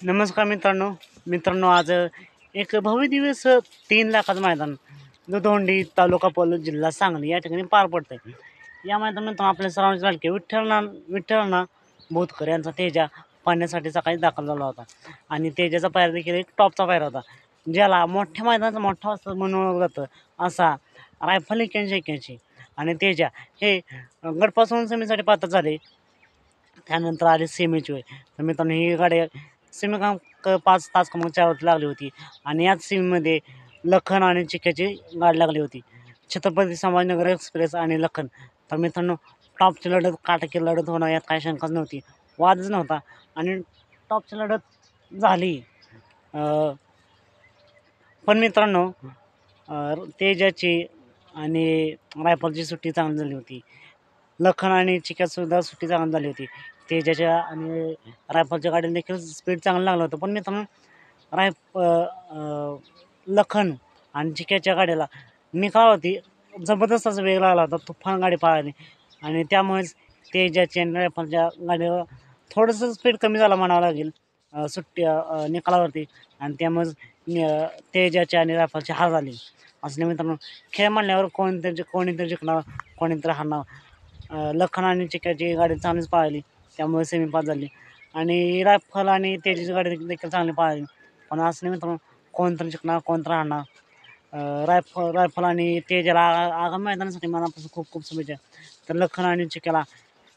नमस्कार मित्रांनो आज एक भव्य दिवस 3 लाखाचं मैदान दुधोंडी तालुका पलूस जिल्हा सांगली या ठिकाणी पार पडतंय. या मैदानात आपल्या सर्वांचे लाडके विठ्ठलना बोतकर यांचा तेजा पाहण्यासाठी सकाळी दाखल झाला होता आणि तेजाचा पायरा देखील एक टॉपचा पायरा होता, ज्याला मोठ्या मैदानाचा मोठा असं म्हणून ओळखलं जातं असा रायफल 81 आणि तेजा हे गटपासून सेमीसाठी पात्र झाले. त्यानंतर आले सेमीची वेळ. तर मित्रांनो ही गाडी सेमी 5 तास मग 4 लागली होती आणि याच सेमीमध्ये लखन आणि चिक्याची गाडी लागली होती. छत्रपती संभाजीनगर एक्सप्रेस आणि लखन. तर मित्रांनो टॉपची लढत काटकी लढत होणं यात काही शंकाच नव्हती, वादच नव्हता आणि टॉपची लढत झाली. पण मित्रांनो तेजाची आणि रायफलची सुट्टी चांगली झाली होती. लखन आणि चिक्यातसुद्धा सुट्टी चांगली झाली होती. तेजाच्या आणि रायफलच्या गाडीला देखील स्पीड चांगलं लागलं होतं. पण मित्रांनो लखन आणि चिक्याच्या गाडीला निकालावरती जबरदस्त असा वेग लागला होता. तुफान गाडी पळाली आणि त्यामुळेच तेजाच्या आणि रायफलच्या गाडीवर थोडंसं स्पीड कमी झाला म्हणावं लागेल निकालावरती आणि त्यामुळेच तेजाच्या आणि रायफलची हार झाली. असं मित्रांनो खेळ म्हणल्यावर कोणीतरी जिंकणार कोणीतरी हारणार. लखन आणि चिक्याची गाडी चांगलीच पळाली, त्यामुळे सेमी पास झाली आणि रायफल आणि तेजाची गाडी देखील चांगली पळाली. पण असं नाही मित्रांनो कोणतरी जिंकणार कोणतरी हारणार. रायफल आणि तेजाला आगामी मैदानासाठी मनापासून खूप खूप शुभेच्छा. तर लखन आणि चिक्याला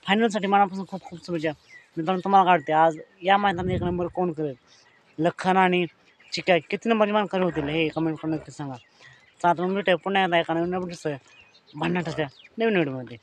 फायनलसाठी मनापासून खूप खूप शुभेच्छा. मित्रांनो तुम्हाला काढते आज या मैदानात 1 नंबर कोण करेल? लखन आणि चिक्या किती नंबरची मानकरी होतील हे कमेंट करून नक्की सांगा. तर आता मग भेटूया पुन्हा एकदा एका नवीन भांडणाच्या नवीन व्हिडिओमध्ये.